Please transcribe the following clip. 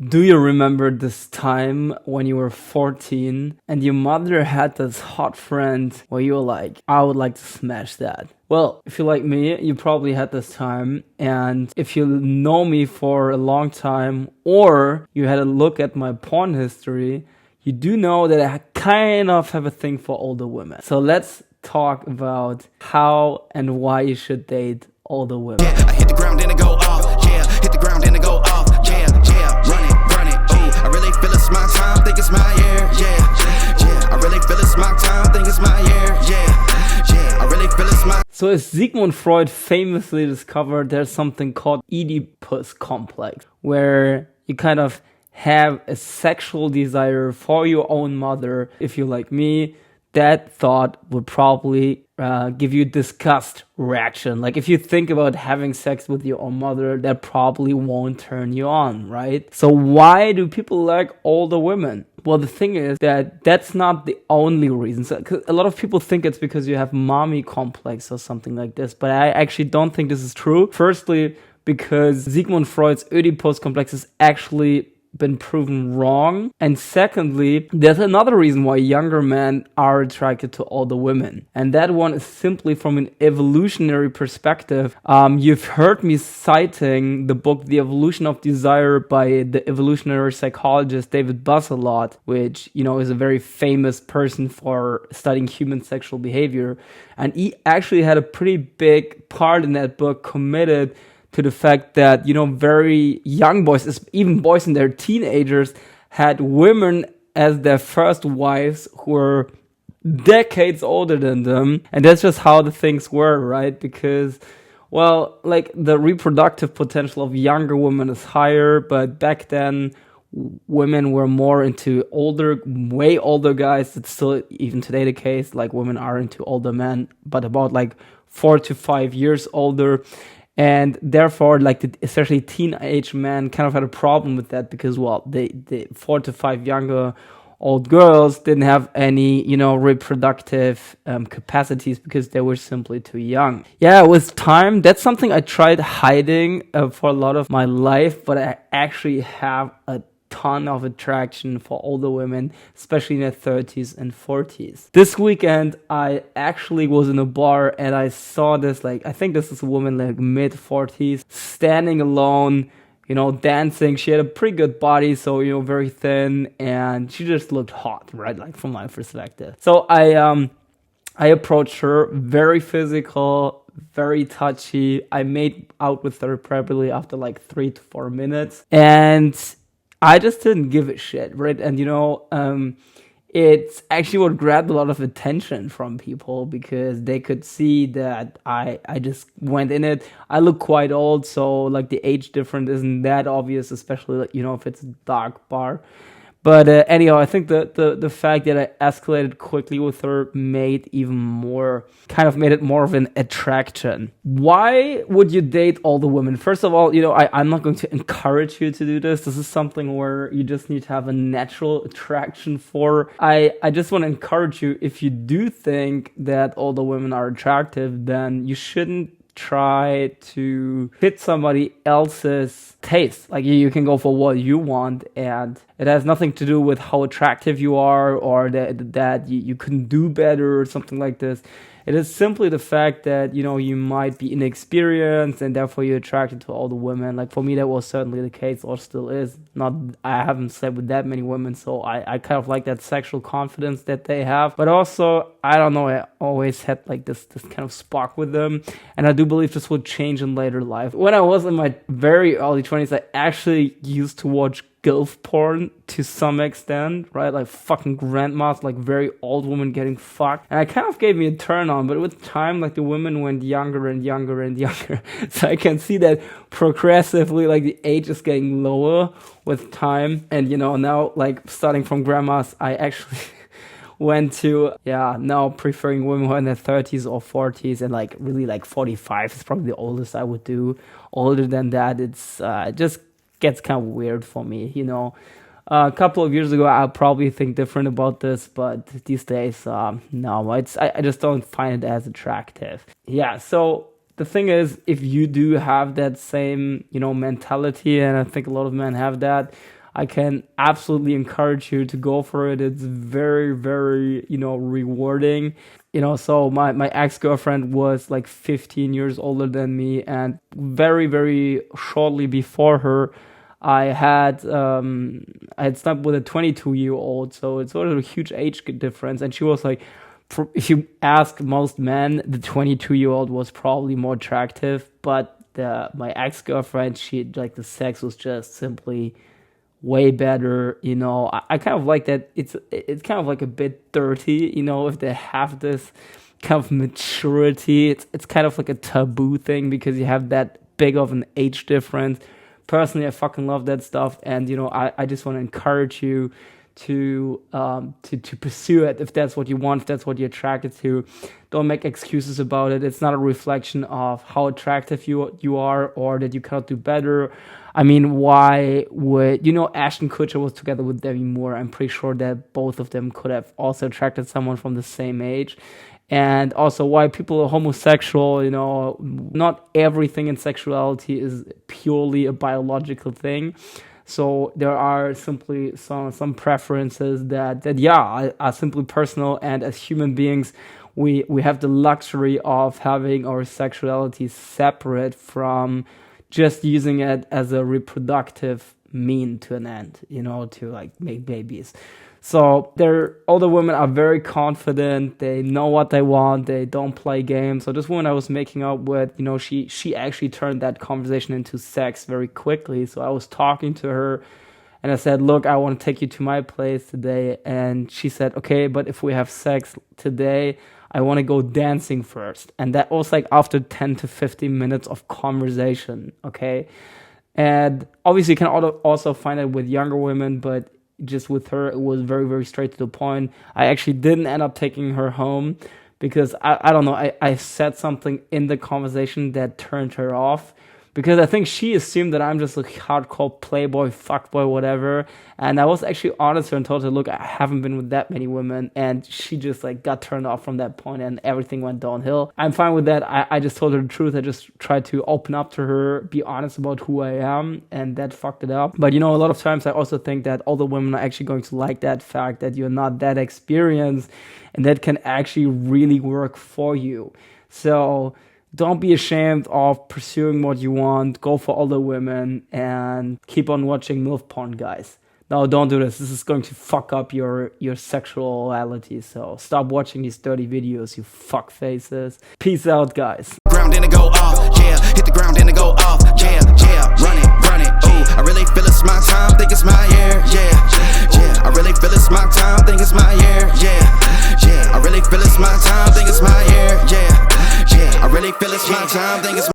Do you remember this time when you were 14 and your mother had this hot friend where you were like, I would like to smash that? Well, if you're like me, you probably had this time, and if you know me for a long time or you had a look at my porn history, you do know that I kind of have a thing for older women. So let's talk about how and why you should date older women. Yeah, I hit the ground and I go off. Yeah, hit the ground and I go off. Yeah, run it. Ooh, I really feel it's my time, think it's my year. Yeah, I really feel it's my time, think it's my year. Yeah, I really feel it's my. So as Sigmund Freud famously discovered, there's something called Oedipus complex, where you kind of have a sexual desire for your own mother. If you're like me, that thought would probably give you disgust reaction. Like if you think about having sex with your own mother, that probably won't turn you on, right? So why do people like older women? Well, the thing is that that's not the only reason. So, 'cause a lot of people think it's because you have mommy complex or something like this, but I actually don't think this is true. Firstly, because Sigmund Freud's Oedipus complex is actually been proven wrong. And secondly, there's another reason why younger men are attracted to older women. And that one is simply from an evolutionary perspective. You've heard me citing the book The Evolution of Desire by the evolutionary psychologist David Buss a lot, which, you know, is a very famous person for studying human sexual behavior. And he actually had a pretty big part in that book committed to the fact that, you know, very young boys, even boys in their teenagers, had women as their first wives who were decades older than them. And that's just how the things were, right? Because, well, like the reproductive potential of younger women is higher, but back then women were more into older, way older guys. It's still even today the case, like women are into older men, but about like 4 to 5 years older. And therefore, like especially teenage men kind of had a problem with that because, well, the 4 to 5 younger old girls didn't have any, you know, reproductive capacities because they were simply too young. Yeah, with time, that's something I tried hiding for a lot of my life, but I actually have a ton of attraction for older women, especially in their 30s and 40s. This weekend, I actually was in a bar and I saw this, like, I think this is a woman like mid-40s, standing alone, you know, dancing. She had a pretty good body, so, you know, very thin, and she just looked hot, right, like from my perspective. So I approached her, very physical, very touchy. I made out with her probably after like 3 to 4 minutes, and I just didn't give a shit, right? And, you know, it's actually what grabbed a lot of attention from people because they could see that I just went in it. I look quite old, so, like, the age difference isn't that obvious, especially, like, you know, if it's a dark bar. But anyhow, I think the fact that I escalated quickly with her made it more of an attraction. Why would you date older women? First of all, you know, I'm not going to encourage you to do this. This is something where you just need to have a natural attraction for. I just want to encourage you, if you do think that older women are attractive, then you shouldn't try to fit somebody else's taste. Like you can go for what you want, and it has nothing to do with how attractive you are or that you couldn't do better or something like this. It is simply the fact that, you know, you might be inexperienced and therefore you're attracted to older women. Like for me, that was certainly the case, or still is. I haven't slept with that many women, so I kind of like that sexual confidence that they have. But also, I don't know, I always had like this kind of spark with them, and I do believe this will change in later life. When I was in my very early 20s, I actually used to watch gilf porn to some extent, right? Like fucking grandmas, like very old women getting fucked. And it kind of gave me a turn on, but with time, like the women went younger and younger and younger. So I can see that progressively, like the age is getting lower with time. And, you know, now like starting from grandmas, I actually went to, now preferring women who are in their 30s or 40s, and like really like 45 is probably the oldest I would do. Older than that, it's just gets kind of weird for me, you know. A couple of years ago, I probably think different about this, but these days, no, I just don't find it as attractive. Yeah, so the thing is, if you do have that same, you know, mentality, and I think a lot of men have that, I can absolutely encourage you to go for it. It's very, very, rewarding. So my ex-girlfriend was like 15 years older than me, and very, very shortly before her, I had slept with a 22-year-old, so it's sort of a huge age difference. And she was like, if you ask most men, the 22-year-old was probably more attractive, but my ex-girlfriend, the sex was just simply way better. I kind of like that. It's kind of like a bit dirty, if they have this kind of maturity. It's kind of like a taboo thing because you have that big of an age difference. Personally, I fucking love that stuff, and I just want to encourage you to pursue it if that's what you want, if that's what you're attracted to. Don't make excuses about it. It's not a reflection of how attractive you are or that you cannot do better. I mean, why would Ashton Kutcher was together with Demi Moore? I'm pretty sure that both of them could have also attracted someone from the same age. And also why people are homosexual, not everything in sexuality is purely a biological thing. So there are simply some preferences that are simply personal, and as human beings, we have the luxury of having our sexuality separate from just using it as a reproductive mean to an end, to like make babies. So older women are very confident. They know what they want. They don't play games. So this woman I was making out with, she actually turned that conversation into sex very quickly. So I was talking to her and I said, look, I want to take you to my place today. And she said, okay, but if we have sex today, I want to go dancing first. And that was like after 10 to 15 minutes of conversation, okay? And obviously you can also find it with younger women, but just with her, it was very, very straight to the point. I actually didn't end up taking her home because I don't know, I said something in the conversation that turned her off, because I think she assumed that I'm just a hardcore playboy, fuckboy, whatever. And I was actually honest with her and told her, look, I haven't been with that many women. And she just like got turned off from that point and everything went downhill. I'm fine with that. I just told her the truth. I just tried to open up to her, be honest about who I am, and that fucked it up. But a lot of times I also think that all the women are actually going to like that fact that you're not that experienced, and that can actually really work for you. So don't be ashamed of pursuing what you want. Go for older women and keep on watching MILF porn, guys. No, don't do this. This is going to fuck up your sexuality. So stop watching these dirty videos, you fuck faces. Peace out, guys. Ground and it go off, yeah. Hit the ground and it go off, yeah, yeah. Run it, ooh. I really feel it's my time, think it's my year, yeah, yeah. I really feel it's my time, think it's my year, yeah, yeah. I really feel it's my time, think it's my year, yeah, yeah. I really feel it's my time, think it's